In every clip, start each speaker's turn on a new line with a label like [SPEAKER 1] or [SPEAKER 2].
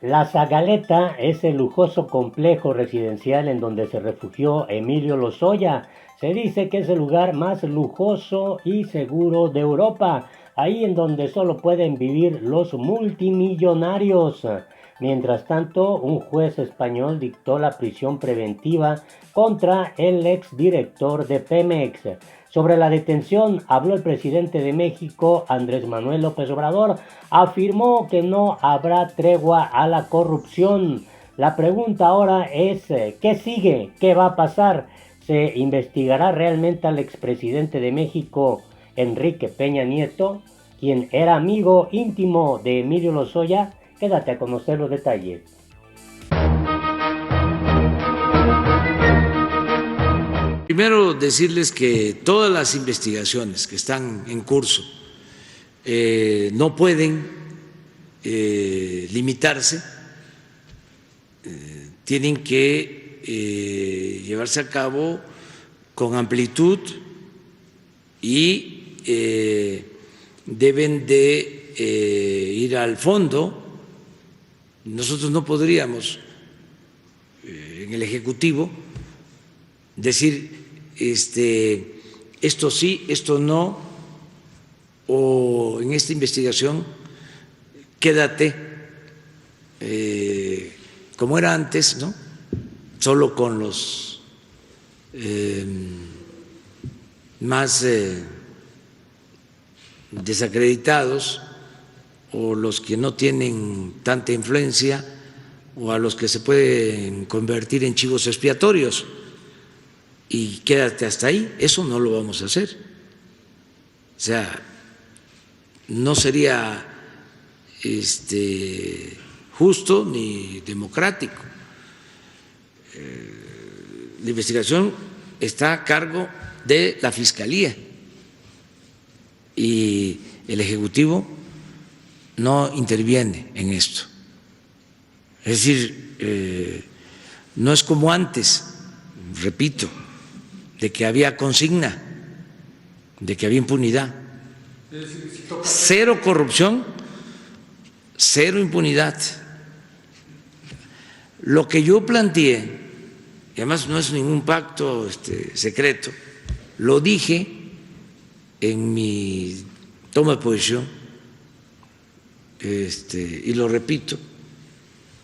[SPEAKER 1] La Zagaleta es el lujoso complejo residencial en donde se refugió Emilio Lozoya. Se dice que es el lugar más lujoso y seguro de Europa, ahí en donde solo pueden vivir los multimillonarios. Mientras tanto, un juez español dictó la prisión preventiva contra el exdirector de Pemex. Sobre la detención habló el presidente de México, Andrés Manuel López Obrador. Afirmó que no habrá tregua a la corrupción. La pregunta ahora es, ¿qué sigue? ¿Qué va a pasar? ¿Se investigará realmente al expresidente de México, Enrique Peña Nieto, quien era amigo íntimo de Emilio Lozoya? Quédate a conocer los detalles.
[SPEAKER 2] Primero decirles que todas las investigaciones que están en curso no pueden limitarse, tienen que llevarse a cabo con amplitud y deben de ir al fondo. Nosotros no podríamos en el Ejecutivo decir esto sí, esto no, o en esta investigación quédate como era antes, ¿no? Solo con los más desacreditados o los que no tienen tanta influencia o a los que se pueden convertir en chivos expiatorios y quédate hasta ahí. Eso no lo vamos a hacer. O sea, no sería justo ni democrático. La investigación está a cargo de la Fiscalía y el Ejecutivo no interviene en esto. Es decir, no es como antes, repito, de que había consigna, de que había impunidad. Cero corrupción, cero impunidad. Lo que yo planteé, y además no es ningún pacto secreto, lo dije en mi toma de posición, y lo repito,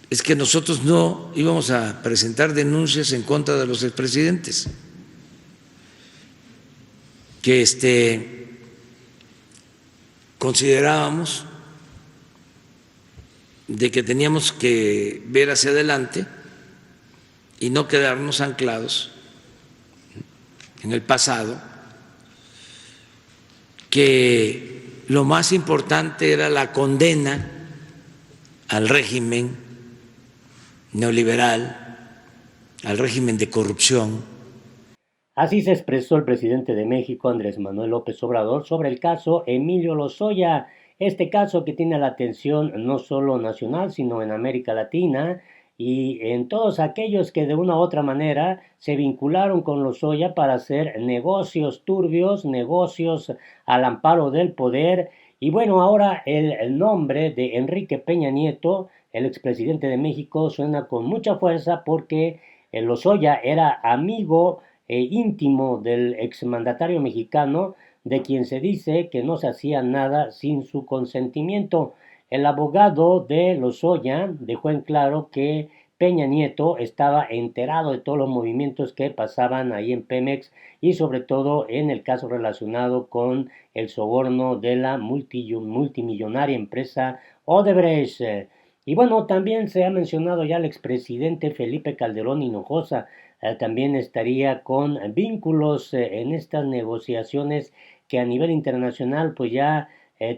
[SPEAKER 2] es que nosotros no íbamos a presentar denuncias en contra de los expresidentes, que considerábamos de que teníamos que ver hacia adelante y no quedarnos anclados en el pasado, que lo más importante era la condena al régimen neoliberal, al régimen de corrupción.
[SPEAKER 1] Así se expresó el presidente de México, Andrés Manuel López Obrador, sobre el caso Emilio Lozoya, este caso que tiene la atención no solo nacional, sino en América Latina y en todos aquellos que de una u otra manera se vincularon con Lozoya para hacer negocios turbios, negocios al amparo del poder. Y bueno, ahora el nombre de Enrique Peña Nieto, el expresidente de México, suena con mucha fuerza porque el Lozoya era amigo íntimo del exmandatario mexicano, de quien se dice que no se hacía nada sin su consentimiento. El abogado de Lozoya dejó en claro que Peña Nieto estaba enterado de todos los movimientos que pasaban ahí en Pemex y sobre todo en el caso relacionado con el soborno de la multimillonaria empresa Odebrecht. Y bueno, también se ha mencionado ya al expresidente Felipe Calderón Hinojosa, también estaría con vínculos en estas negociaciones que a nivel internacional pues ya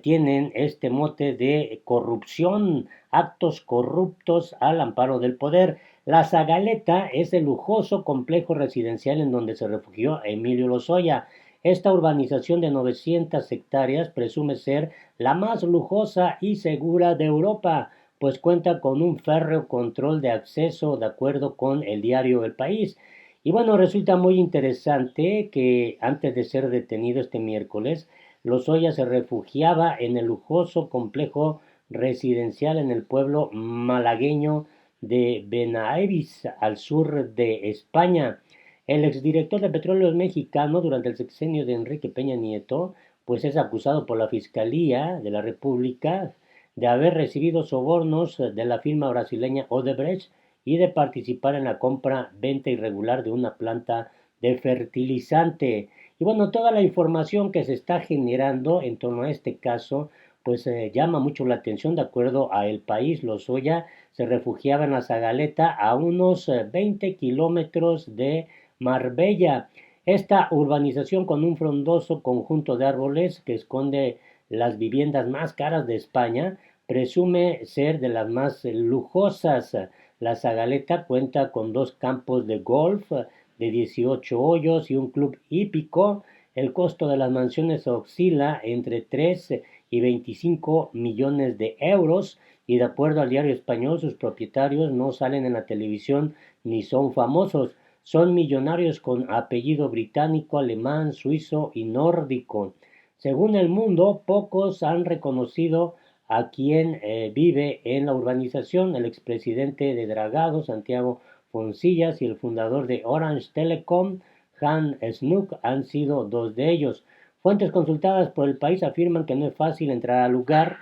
[SPEAKER 1] tienen este mote de corrupción, actos corruptos al amparo del poder. La Zagaleta es el lujoso complejo residencial en donde se refugió Emilio Lozoya. Esta urbanización de 900 hectáreas presume ser la más lujosa y segura de Europa, pues cuenta con un férreo control de acceso de acuerdo con el diario El País. Y bueno, resulta muy interesante que antes de ser detenido este miércoles, Lozoya se refugiaba en el lujoso complejo residencial en el pueblo malagueño de Benavides, al sur de España. El exdirector de Petróleos Mexicano durante el sexenio de Enrique Peña Nieto, pues es acusado por la Fiscalía de la República de haber recibido sobornos de la firma brasileña Odebrecht y de participar en la compra-venta irregular de una planta de fertilizante. Y bueno, toda la información que se está generando en torno a este caso, pues llama mucho la atención. De acuerdo a El País, Lozoya se refugiaba en la Zagaleta a unos 20 kilómetros de Marbella. Esta urbanización con un frondoso conjunto de árboles que esconde las viviendas más caras de España presume ser de las más lujosas. La Zagaleta cuenta con dos campos de golf de 18 hoyos y un club hípico. El costo de las mansiones oscila entre 3 y 25 millones de euros y de acuerdo al diario español sus propietarios no salen en la televisión ni son famosos. Son millonarios con apellido británico, alemán, suizo y nórdico. Según El Mundo, pocos han reconocido a quien vive en la urbanización. El expresidente de Dragados, Santiago Foncillas, y el fundador de Orange Telecom, Han Snook, han sido dos de ellos. Fuentes consultadas por El País afirman que no es fácil entrar al lugar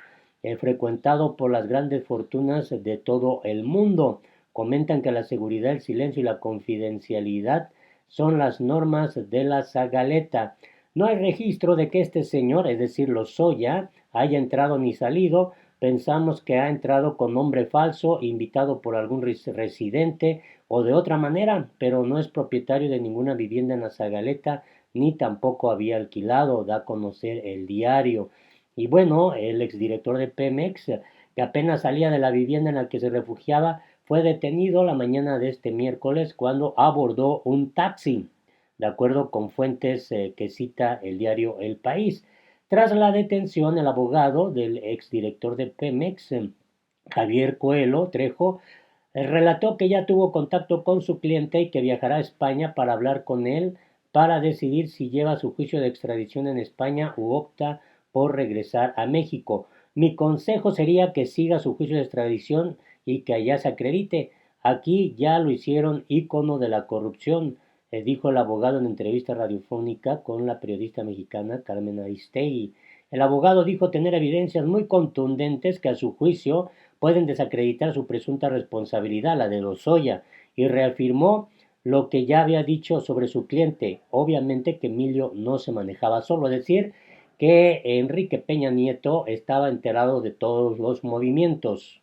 [SPEAKER 1] frecuentado por las grandes fortunas de todo el mundo. Comentan que la seguridad, el silencio y la confidencialidad son las normas de la Zagaleta. No hay registro de que este señor, es decir, Lozoya, haya entrado ni salido. Pensamos que ha entrado con nombre falso, invitado por algún residente o de otra manera, pero no es propietario de ninguna vivienda en la Zagaleta, ni tampoco había alquilado, da a conocer el diario. Y bueno, el exdirector de Pemex, que apenas salía de la vivienda en la que se refugiaba, fue detenido la mañana de este miércoles cuando abordó un taxi, de acuerdo con fuentes que cita el diario El País. Tras la detención, el abogado del exdirector de Pemex, Javier Coelho Trejo, relató que ya tuvo contacto con su cliente y que viajará a España para hablar con él para decidir si lleva su juicio de extradición en España u opta por regresar a México. Mi consejo sería que siga su juicio de extradición y que allá se acredite. Aquí ya lo hicieron ícono de la corrupción, dijo el abogado en entrevista radiofónica con la periodista mexicana Carmen Aristegui. El abogado dijo tener evidencias muy contundentes que a su juicio pueden desacreditar su presunta responsabilidad, la de Lozoya, y reafirmó lo que ya había dicho sobre su cliente, obviamente que Emilio no se manejaba solo, es decir, que Enrique Peña Nieto estaba enterado de todos los movimientos.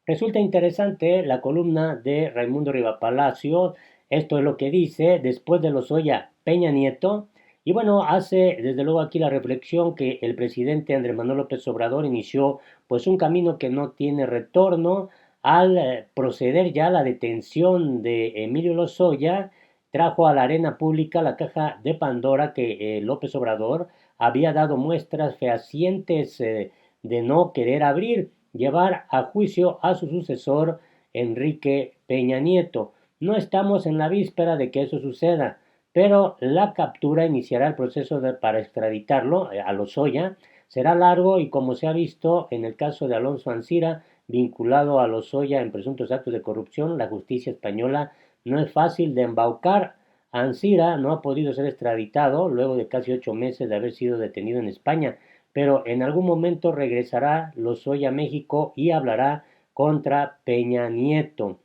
[SPEAKER 1] Resulta interesante la columna de Raimundo Rivapalacio. Esto es lo que dice después de Lozoya Peña Nieto. Y bueno, hace desde luego aquí la reflexión que el presidente Andrés Manuel López Obrador inició pues un camino que no tiene retorno al proceder ya a la detención de Emilio Lozoya. Trajo a la arena pública la caja de Pandora que López Obrador había dado muestras fehacientes de no querer abrir, llevar a juicio a su sucesor Enrique Peña Nieto. No estamos en la víspera de que eso suceda, pero la captura iniciará el proceso para extraditarlo a Lozoya. Será largo y como se ha visto en el caso de Alonso Ancira, vinculado a Lozoya en presuntos actos de corrupción, la justicia española no es fácil de embaucar. Ancira no ha podido ser extraditado luego de casi 8 meses de haber sido detenido en España, pero en algún momento regresará Lozoya a México y hablará contra Peña Nieto.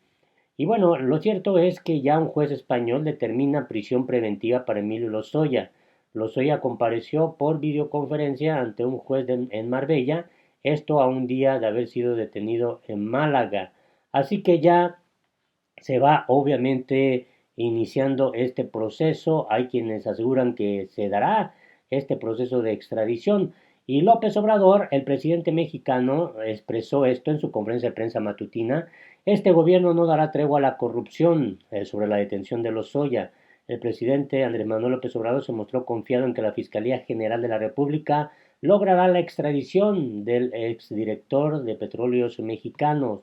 [SPEAKER 1] Y bueno, lo cierto es que ya un juez español determina prisión preventiva para Emilio Lozoya. Lozoya compareció por videoconferencia ante un juez en Marbella, esto a un día de haber sido detenido en Málaga. Así que ya se va obviamente iniciando este proceso. Hay quienes aseguran que se dará este proceso de extradición. Y López Obrador, el presidente mexicano, expresó esto en su conferencia de prensa matutina. Este gobierno no dará tregua a la corrupción sobre la detención de Lozoya. El presidente Andrés Manuel López Obrador se mostró confiado en que la Fiscalía General de la República logrará la extradición del exdirector de Petróleos Mexicanos.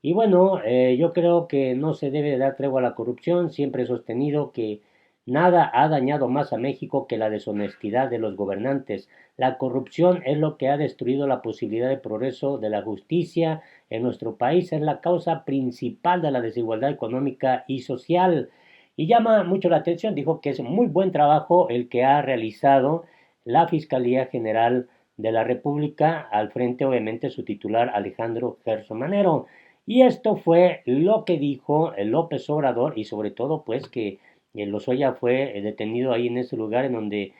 [SPEAKER 1] Y bueno, yo creo que no se debe dar tregua a la corrupción. Siempre he sostenido que Nada ha dañado más a México que la deshonestidad de los gobernantes. La corrupción es lo que ha destruido la posibilidad de progreso de la justicia en nuestro país. Es la causa principal de la desigualdad económica y social. Y llama mucho la atención, dijo que es muy buen trabajo el que ha realizado la Fiscalía General de la República, al frente obviamente su titular Alejandro Gertz Manero. Y esto fue lo que dijo López Obrador y sobre todo pues que Lozoya fue detenido ahí en ese lugar en donde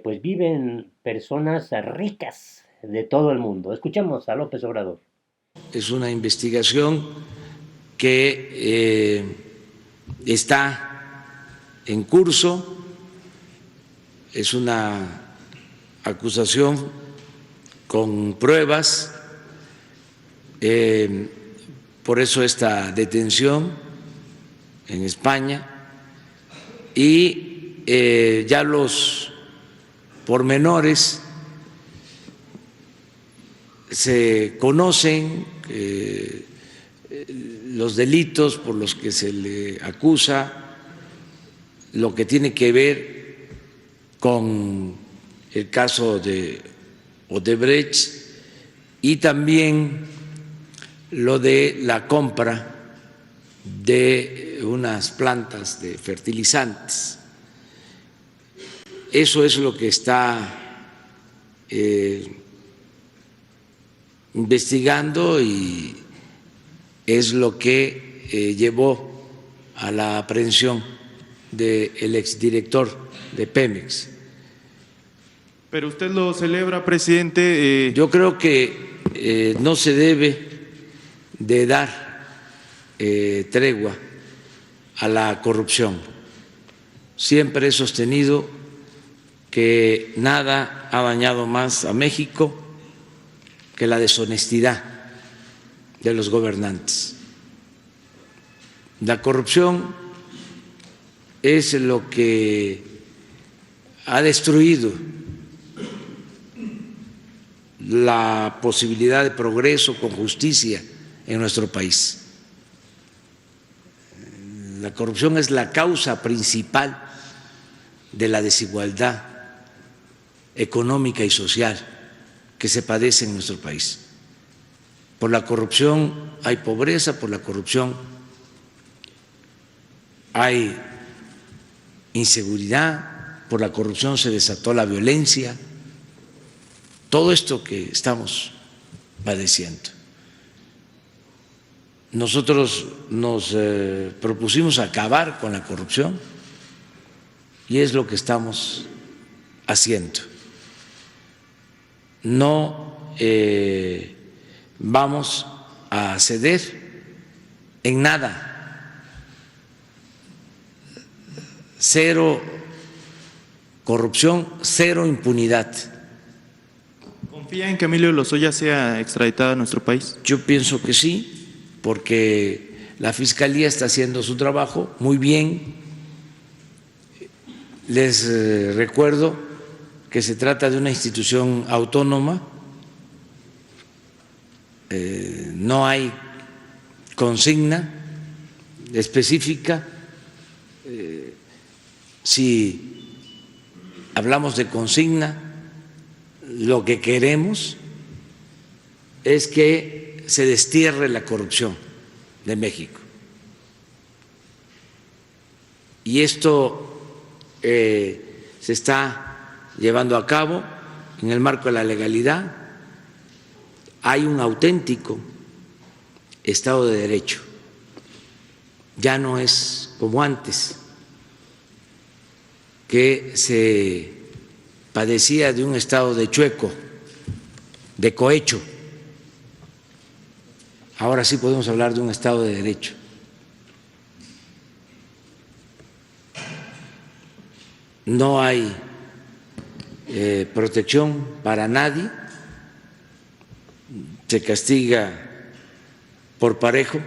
[SPEAKER 1] pues viven personas ricas de todo el mundo. Escuchemos a López Obrador.
[SPEAKER 2] Es una investigación que está en curso, es una acusación con pruebas, por eso esta detención en España y ya los pormenores se conocen, los delitos por los que se le acusa, lo que tiene que ver con el caso de Odebrecht y también lo de la compra de unas plantas de fertilizantes. Eso es lo que está investigando y es lo que llevó a la aprehensión del exdirector de Pemex.
[SPEAKER 3] Pero usted lo celebra, presidente.
[SPEAKER 2] Yo creo que no se debe de dar tregua a la corrupción. Siempre he sostenido que nada ha dañado más a México que la deshonestidad de los gobernantes. La corrupción es lo que ha destruido la posibilidad de progreso con justicia en nuestro país. La corrupción es la causa principal de la desigualdad económica y social que se padece en nuestro país. Por la corrupción hay pobreza, por la corrupción hay inseguridad, por la corrupción se desató la violencia, todo esto que estamos padeciendo. Nosotros nos propusimos acabar con la corrupción y es lo que estamos haciendo. No vamos a ceder en nada. Cero corrupción, cero impunidad.
[SPEAKER 3] ¿Confía en que Emilio Lozoya sea extraditado a nuestro país?
[SPEAKER 2] Yo pienso que sí, porque la Fiscalía está haciendo su trabajo muy bien. Les recuerdo que se trata de una institución autónoma, no hay consigna específica. Si hablamos de consigna, lo que queremos es que se destierre la corrupción de México. Y esto se está llevando a cabo en el marco de la legalidad. Hay un auténtico Estado de Derecho. Ya no es como antes, que se padecía de un estado de chueco, de cohecho. Ahora sí podemos hablar de un Estado de Derecho. No hay protección para nadie, se castiga por parejo.